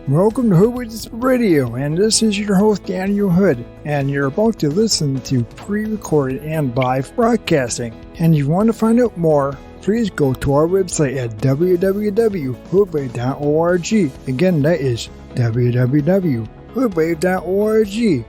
Welcome to Hood with Radio, and this is your host Daniel Hood, and you're about to listen to pre-recorded and live broadcasting. And if you want to find out more, please go to our website at www.hoodwave.org. Again, that is www.hoodwave.org.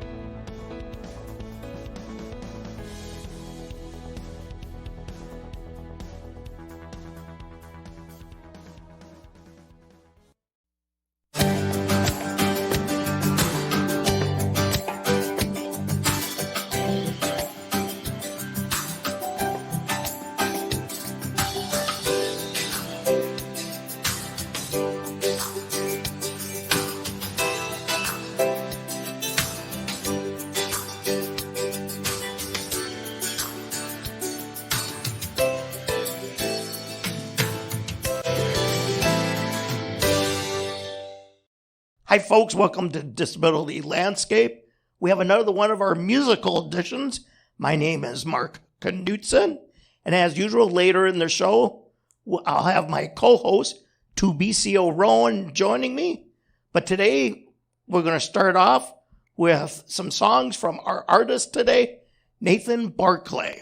Hi folks, welcome to Disability Landscape. We have another one of our musical editions. My name is Mark Knutson, and as usual, later in the show, I'll have my co-host, Thabiso Rowan, joining me. But today, we're going to start off with some songs from our artist today, Nathan Barclay.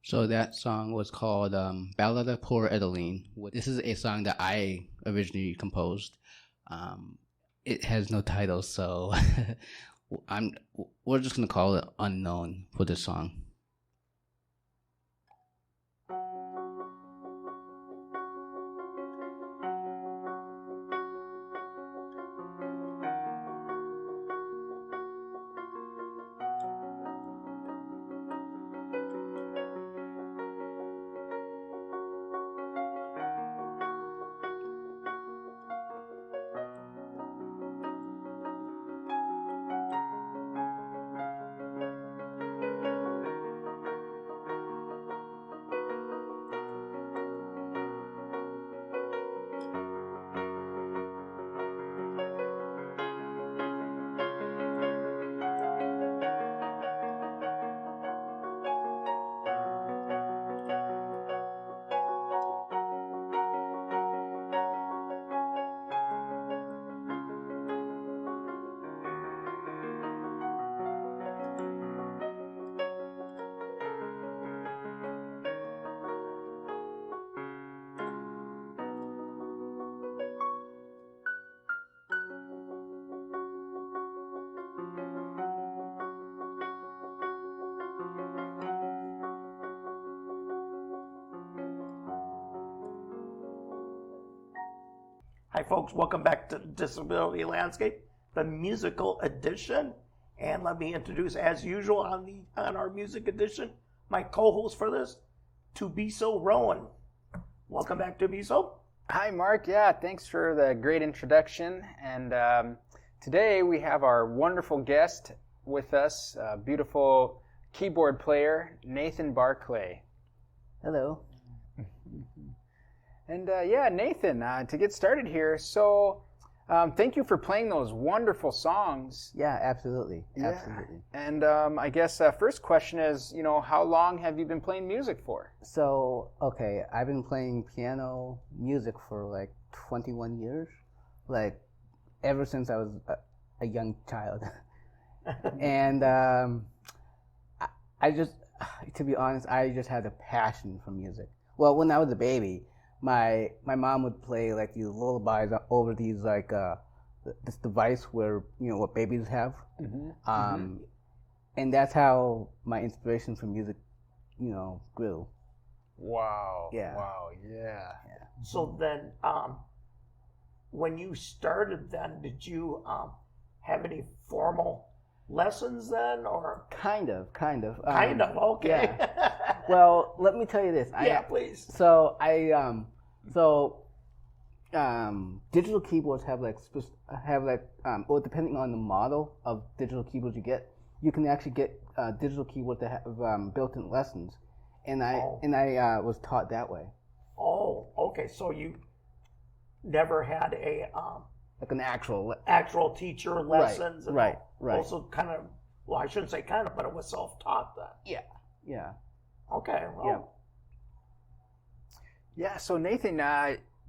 So that song was called Ballad of Poor Adeline. This is a song that I originally composed. It has no title, so we're just going to call it Unknown for this song. Hi folks, welcome back to Disability Landscape, the musical edition. And let me introduce, as usual on our music edition, my co-host for this, Thabiso Rowan. Welcome back, Thabiso. Hi, Mark. Yeah, thanks for the great introduction. And today we have our wonderful guest with us, beautiful keyboard player, Nathan Barclay. Hello. And Nathan, to get started here, so Thank you for playing those wonderful songs. Yeah, absolutely. Yeah. Absolutely. And I guess first question is, how long have you been playing music for? So, okay, I've been playing piano music for like 21 years, like ever since I was a young child. And I just, to be honest, I just had a passion for music. Well, when I was a baby, my mom would play like these lullabies over these like this device where what babies have, and that's how my inspiration for music, grew. Wow. Yeah. Wow. Yeah. So then, when you started, then did you have any formal lessons then, or Kind of. kind of? Okay. Yeah. Well, let me tell you this. Please. So digital keyboards have or depending on the model of digital keyboards you get, you can actually get digital keyboards that have built-in lessons, and I was taught that way. Oh, okay. So you never had a Like an actual teacher lessons, and right. Also, kind of. Well, I shouldn't say kind of, but it was self-taught then. Yeah. Okay. Well, Yeah. So Nathan,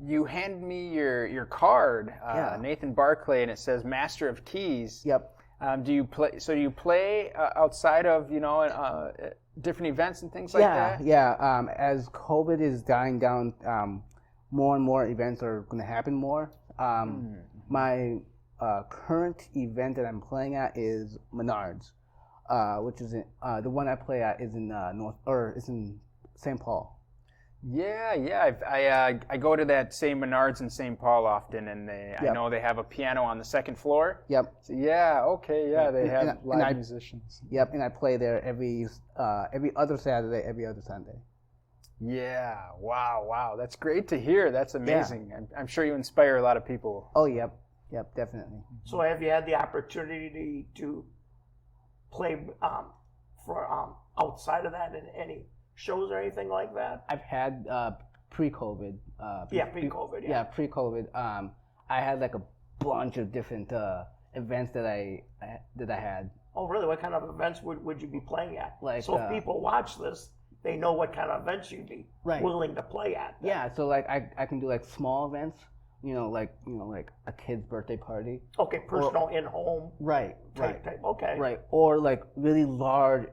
you handed me your card, Nathan Barclay, and it says Master of Keys. Yep. Do you play? So do you play outside of different events and things like that? Yeah. As COVID is dying down, more and more events are going to happen more. My current event that I'm playing at is Menards, which is the one I play at is in is in St. Paul. Yeah. I go to that same Menards in St. Paul often, and I know they have a piano on the second floor. Yep. So, they have live musicians. Yep, and I play there every other Saturday, every other Sunday. Yeah. Wow. That's great to hear. That's amazing. Yeah. I'm sure you inspire a lot of people. Oh, yep, definitely. So have you had the opportunity to play for outside of that in any shows or anything like that? I've had pre-COVID. Pre-COVID. Yeah, pre-COVID. I had like a bunch of different events that I had. Oh, really? What kind of events would you be playing at? Like, so if people watch this, they know what kind of events you'd be willing to play at. Then. Yeah, so like I can do like small events, like a kid's birthday party. Okay, personal in-home. Right. Type. Okay. Right, or like really large,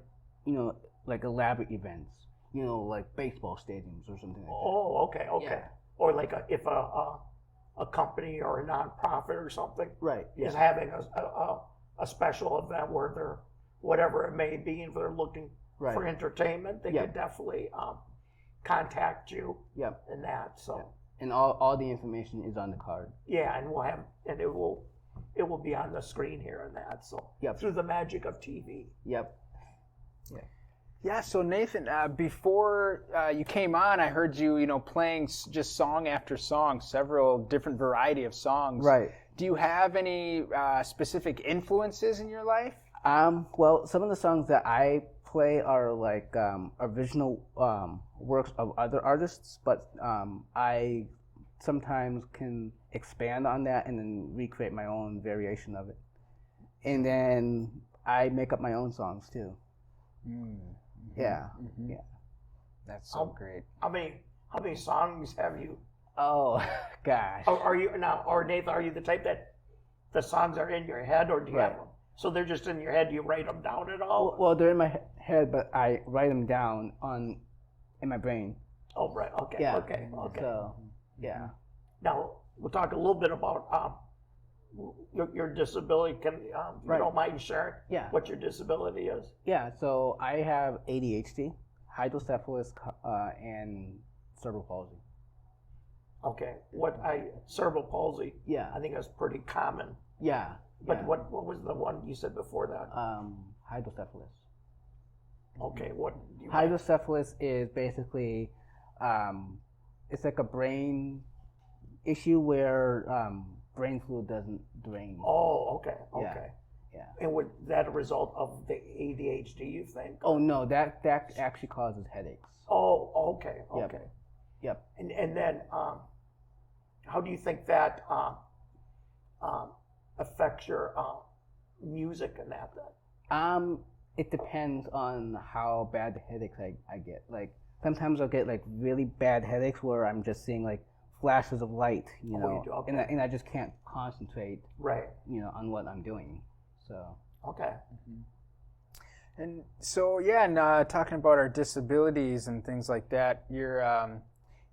like elaborate events. Like baseball stadiums or something like that. Oh, okay. Yeah. Or like if a company or a nonprofit or something is having a special event where they're, whatever it may be, if they're looking for entertainment, they could definitely contact you. Yep. And that. So. Yep. And all the information is on the card. Yeah, and it will be on the screen here and that. So through the magic of TV. Yep. Yeah. Yeah, so Nathan, before you came on, I heard you, playing just song after song, several different variety of songs. Right. Do you have any specific influences in your life? Well, some of the songs that I play are like original works of other artists, but I sometimes can expand on that and then recreate my own variation of it. And then I make up my own songs too. Yeah. That's so great. How many songs have you? Oh, gosh. Are you now, or Nathan? Are you the type that the songs are in your head, or do you have them? So they're just in your head. Do you write them down at all? Well, they're in my head, but I write them down in my brain. Oh, right. Okay. Yeah. Okay. So, yeah. Now we'll talk a little bit about your disability. Can you don't mind sharing what your disability is? Yeah, so I have ADHD, hydrocephalus, and cerebral palsy. Okay, cerebral palsy? Yeah, I think that's pretty common. Yeah, but what was the one you said before that? Hydrocephalus. Okay, what? Hydrocephalus is basically, it's like a brain issue where brain fluid doesn't drain. Oh, okay. Yeah. And was that a result of the ADHD, you think? Oh, no, that actually causes headaches. Oh, okay. Yep. And then, how do you think that affects your music and that then? It depends on how bad the headaches I get. Like sometimes I'll get like really bad headaches where I'm just seeing like flashes of light, you know, you do? Okay. and I just can't concentrate, Right. you know, on what I'm doing. So Okay. And so, yeah, and talking about our disabilities and things like that, you're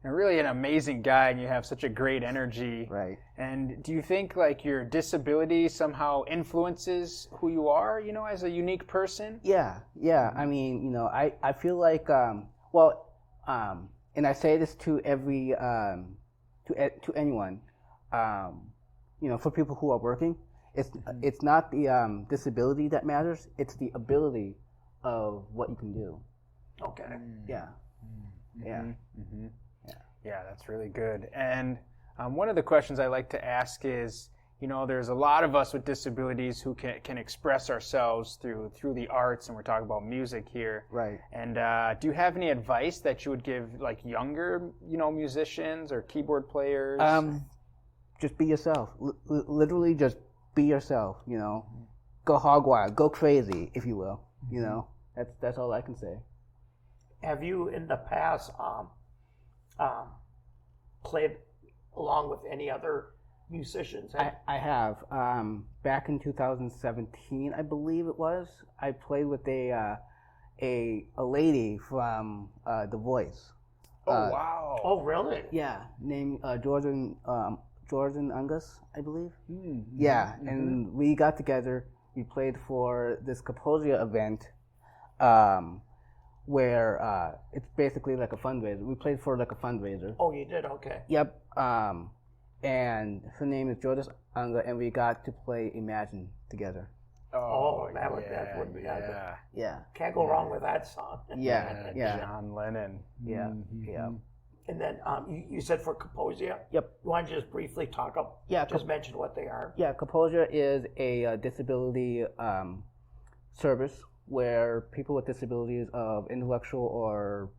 really an amazing guy, and you have such a great energy. right. And do you think like your disability somehow influences who you are, you know, as a unique person? Yeah. I mean, you know, I feel like and I say this to every to anyone, you know, for people who are working. It's not the disability that matters. It's the ability of what you can do. Okay. Yeah. Yeah. Mm-hmm. Yeah, that's really good. And one of the questions I like to ask is, you know, there's a lot of us with disabilities who can express ourselves through the arts, and we're talking about music here. Right. And do you have any advice that you would give like younger, you know, musicians or keyboard players? Just be yourself. Literally, just be yourself. You know, go hog wild, go crazy, if you will. You know, that's all I can say. Have you in the past played along with any other musicians? I have. Back in 2017, I believe it was, I played with a lady from The Voice. Oh, wow. Oh, really? Yeah, named Jordan Angus, I believe. Mm-hmm. Yeah, and we got together. We played for this Composia event, where it's basically like a fundraiser. We played for like a fundraiser. Oh, you did? Okay. Yep. And her name is Jordan Angus, and we got to play Imagine together. Oh, that would be Yeah. Can't go wrong with that song. Yeah. John Lennon. Yeah. Mm-hmm. Yeah. And then you said for Composia? Yep. You want to just briefly talk up? Yeah. Just mention what they are. Yeah, Composia is a disability service where people with disabilities of intellectual or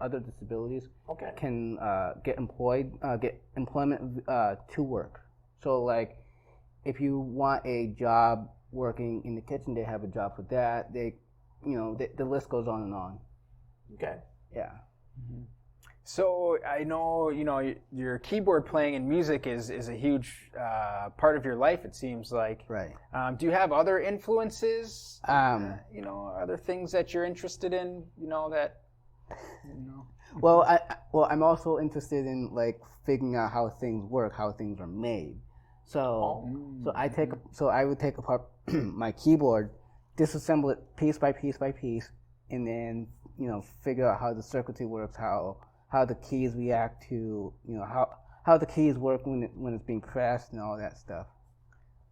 other disabilities Okay. can get employment to work. So like, if you want a job working in the kitchen, they have a job for that. They, you know, the list goes on and on. Okay. Yeah. Mm-hmm. So I know, you know, your keyboard playing and music is a huge part of your life, it seems like. Right. Do you have other influences? You know, other things that you're interested in? You know that. You know. Well, I'm also interested in like figuring out how things work, how things are made. So I would take apart my keyboard, disassemble it piece by piece by piece, and then, you know, figure out how the circuitry works, how the keys react to, you know, how the keys work when it's being pressed and all that stuff.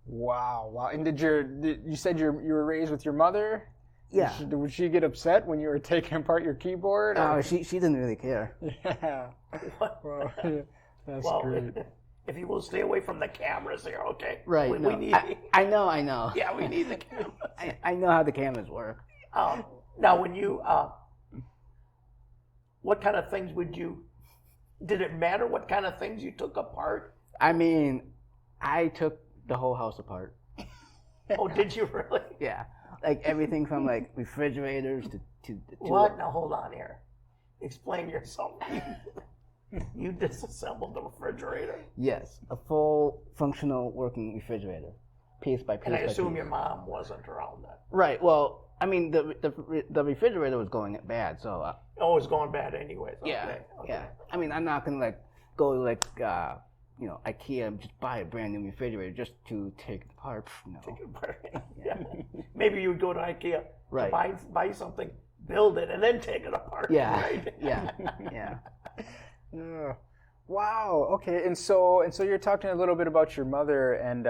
Wow. And you said you were raised with your mother? Yeah. Would she get upset when you were taking apart your keyboard? Oh, she didn't really care. Yeah. Well, that's great. If you will stay away from the cameras here, okay? Right. We need. I know. Yeah, we need the cameras. I know how the cameras work. Now, when you, what kind of things did it matter what kind of things you took apart? I mean, I took the whole house apart. Oh, did you really? Yeah. Like everything from like refrigerators to what? Now hold on here. Explain yourself. You disassembled the refrigerator. Yes, a full functional working refrigerator, piece by piece. And I assume your mom wasn't around then. Right. Well, I mean the refrigerator was going bad, so. Oh, it's going bad anyways. Yeah. Okay. Yeah. I mean, I'm not gonna like go to like you know, IKEA and just buy a brand new refrigerator just to take it apart. No. Take it apart. Yeah. Maybe you would go to IKEA right. to buy something, build it, and then take it apart. Yeah. Right? Yeah. Wow. Okay. And so you're talking a little bit about your mother and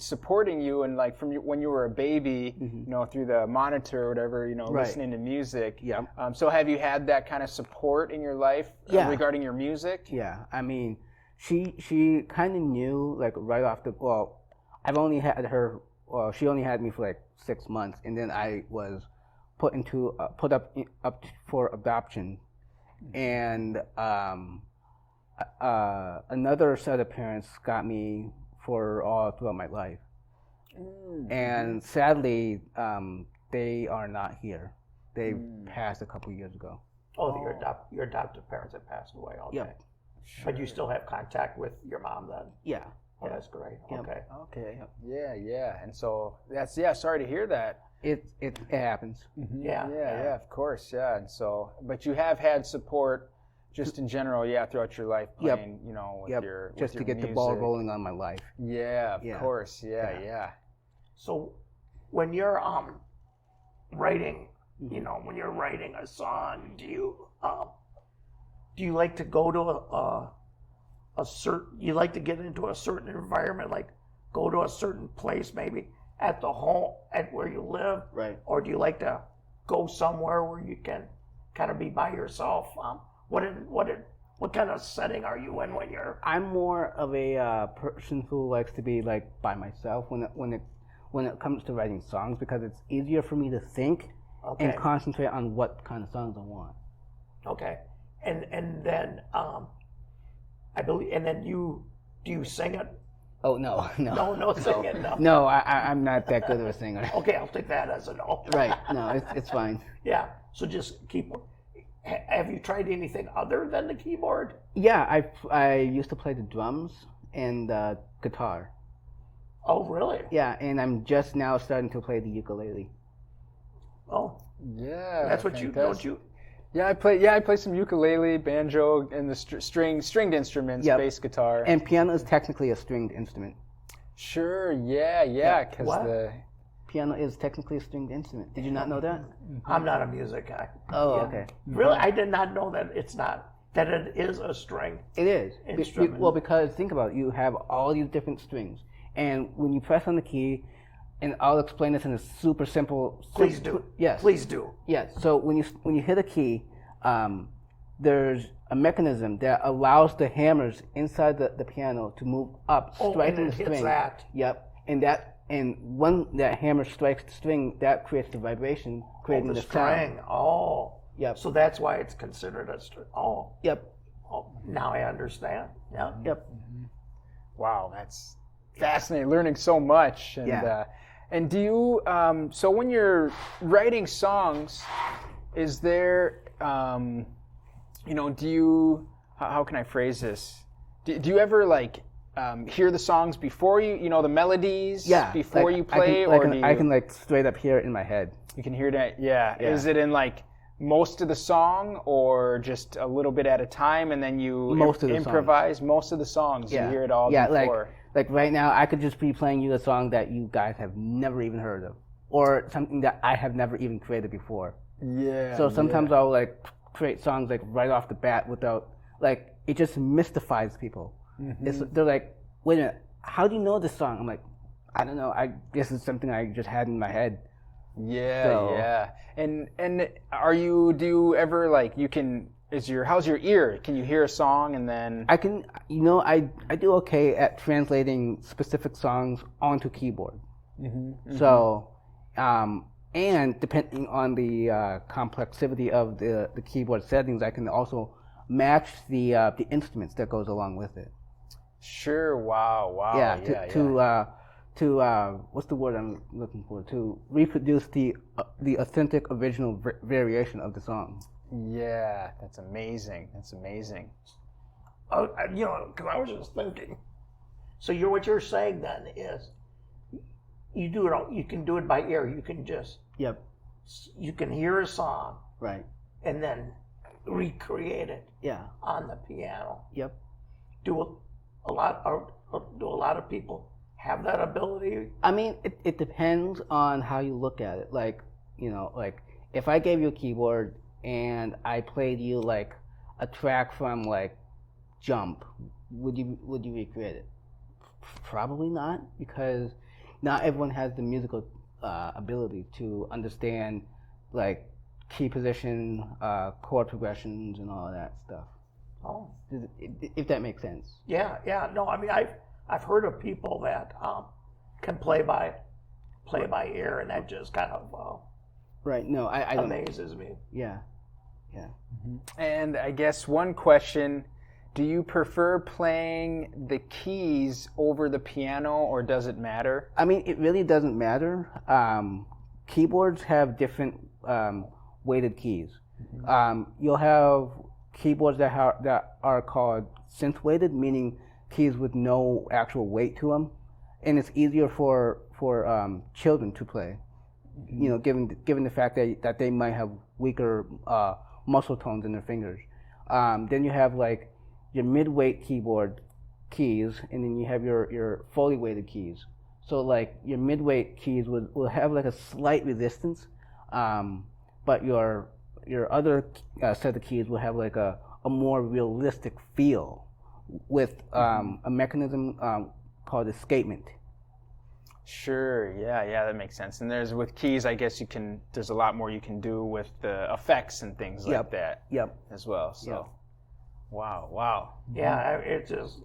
supporting you, and like when you were a baby, you know, through the monitor or whatever, you know, right. listening to music. Yeah. So have you had that kind of support in your life regarding your music? Yeah. I mean, she kind of knew like right off the. Well, I've only had her. Well, she only had me for like 6 months, and then I was put up for adoption, and another set of parents got me for all throughout my life. And sadly, they are not here. They passed a couple years ago. Oh, your adoptive parents have passed away. Okay. Yep. But you still have contact with your mom then? Yeah. Oh, that's great. Yep. Okay. Okay. Yeah. And so that's sorry to hear that. It happens. Yeah. Of course. Yeah. And so, but you have had support just in general, throughout your life playing, with your just with to your get the ball music. rolling on my life. Yeah, of course. Yeah. So when you're writing, when you're writing a song, do you like to go to you like to get into a certain environment, like go to a certain place, maybe at the home, at where you live, Right. or do you like to go somewhere where you can kind of be by yourself? What kind of setting are you in when you're? I'm more of a person who likes to be like by myself when it comes to writing songs, because it's easier for me to think and concentrate on what kind of songs I want. Okay, and then I believe, and then do you sing it? Oh no Sing it. No. No, I'm not that good of a singer. Okay, I'll take that as a no. Right. No, it's fine. Yeah. So just keep. Have you tried anything other than the keyboard? Yeah, I used to play the drums and guitar. Oh, really? Yeah, and I'm just now starting to play the ukulele. Oh, Yeah. that's what you don't you? Yeah, I play some ukulele, banjo, and the stringed instruments, Yep. bass guitar. And piano is technically a stringed instrument. Sure, yeah, because What? Piano is technically a stringed instrument. Did you not know that? I'm not a music guy. Oh, Yeah. okay. Really, I did not know that it is a string. It is. Instrument. Well, because think about it, you have all these different strings, and when you press on the key, and I'll explain this in a super simple. Please do. Yes. Please do. Yes. So when you hit a key, there's a mechanism that allows the hammers inside the piano to move up, striking and the it hits string. that. Yep. And when that hammer strikes the string, that creates the vibration, creating The the sound. string. Oh. Yep. So that's why it's considered a string. Oh. Yep. Oh. Now I understand. Yeah. Yep. Wow, that's fascinating. Learning so much. And, Yeah. And do you? So when you're writing songs, is there? Do you? How can I phrase this? Do you ever hear the songs before you? The melodies. Yeah. Before like, you play, I can like straight up hear it in my head. You can hear that. Yeah. Yeah. Is it in most of the song, or just a little bit at a time, and then you Most of the improvise? Most of the songs, Yeah. you hear it all Yeah, before. like right now, I could just be playing you a song that you guys have never even heard of, or something that I have never even created before. Yeah. So sometimes I'll create songs right off the bat without it just mystifies people. Mm-hmm. They're like, wait a minute, how do you know this song? I'm like, I don't know. This is something I just had in my head. Yeah, So- yeah. And do you ever how's your ear? Can you hear a song and then I can, I do okay at translating specific songs onto keyboard. So, and depending on the complexity of the keyboard settings, I can also match the instruments that goes along with it. Sure, wow. To what's the word I'm looking for? To reproduce the authentic original variation of the song. Yeah, that's amazing. Because I was just thinking. So what you're saying then is, you do it all. You can do it by ear. You can just. Yep. You can hear a song Right. and then recreate it Yeah. on the piano. Yep. Do a lot of people have that ability? I mean, it depends on how you look at it. If I gave you a keyboard and I played you a track from Jump, would you recreate it? Probably not, because not everyone has the musical ability to understand key position, chord progressions, and all of that stuff. Oh, If that makes sense. yeah. No, I mean I've heard of people that can play by ear, and that just kind of Right. No, I don't. amazes me. Yeah. And I guess one question, Do you prefer playing the keys over the piano, or does it matter? I mean, it really doesn't matter. Keyboards have different weighted keys. You'll have keyboards that are called synth weighted, meaning keys with no actual weight to them, and it's easier for children to play. You know, given the fact that they might have weaker muscle tones in their fingers. Then you have like your mid-weight keyboard keys, and then you have your fully weighted keys. So like your mid-weight keys will have like a slight resistance, but your other set of keys will have like a more realistic feel with a mechanism called escapement. Sure, yeah, that makes sense. And with keys, I guess there's a lot more you can do with the effects and things like that. Yep. As well. So, Yep. Wow. Yeah, it's just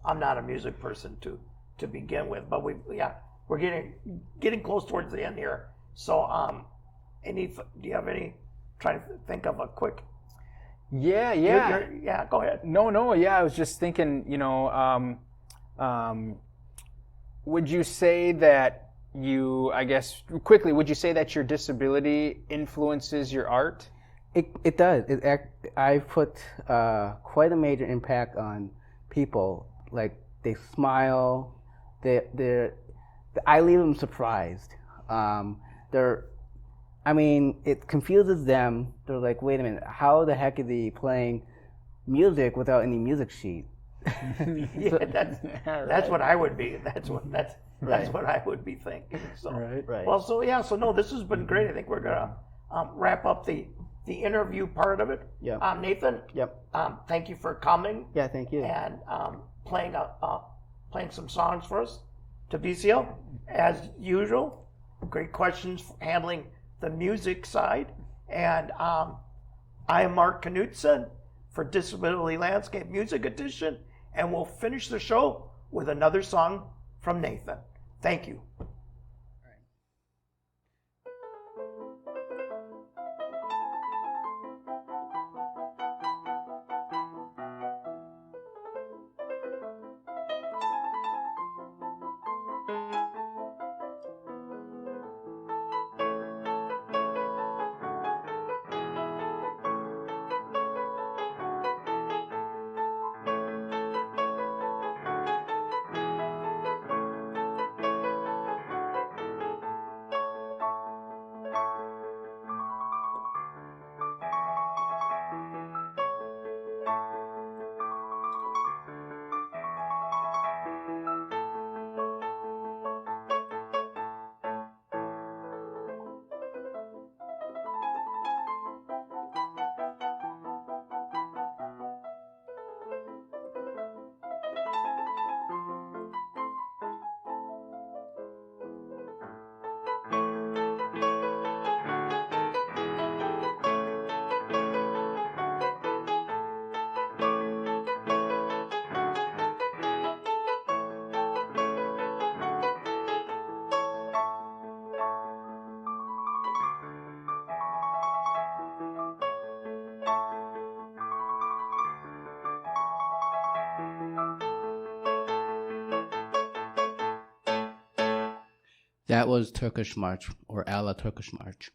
I'm not a music person to begin with, but we're getting close towards the end here. So, do you have any? Trying to think of a quick. Yeah. Yeah, go ahead. No. Yeah, I was just thinking. Would you say that would you say that your disability influences your art? It does. I've put quite a major impact on people. Like they smile, I leave them surprised. It confuses them. They're like, wait a minute, how the heck is he playing music without any music sheet? Yeah, that's what I would be. That's what I would be thinking. So, right. Well, so no, this has been great. I think we're gonna wrap up the interview part of it. Yeah. Nathan. Yep. Thank you for coming. Yeah, thank you. And playing some songs for us. Thabiso, as usual, great questions handling the music side. And I am Mark Knutson for Disability Landscape Music Edition, and we'll finish the show with another song from Nathan. Thank you. That was Turkish March, or Ala Turkish March.